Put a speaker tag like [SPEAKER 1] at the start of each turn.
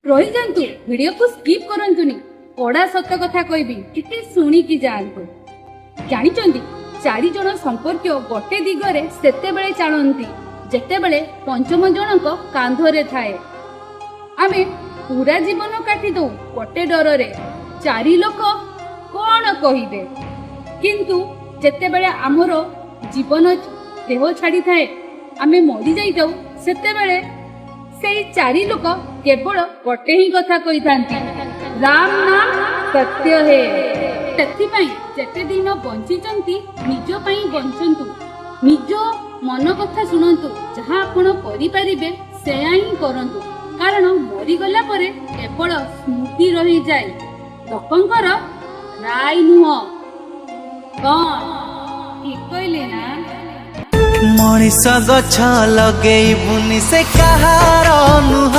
[SPEAKER 1] रही जातु वीडियो को स्किप करंतुनी कड़ा सत कथा कहबी टिके शुणिकी जातु। जानिचंदी चारि जण संपर्क गोटे दिगरे सेतेबेले चलती जेतेबेले पंचम जनक कांधरे थाए। आमे पूरा जीवन काटी दो गोटे डरे चारि लोक कौन कहिबे, किंतु जेतेबेले आमर जीवन देह छाड़ी थाए आमे मरी जाई जाऊ सेतेबेले सेई चारि लोक केवल गोटे ही कथा कही थांती, राम नाम सत्य है। सेथिपाई जेते दिन बंचिचंती निज पई बंचंतु, निज मन कथा शुणंतु, जहाँ आपण करि परिबे सेया ही करंतु, कारण मरी गला परे केवल स्मृति रही जाए, लोकंकर राय नुह। कौन ठीक कहले ना?
[SPEAKER 2] मनीष गछ लगे बुनी से कहार नुह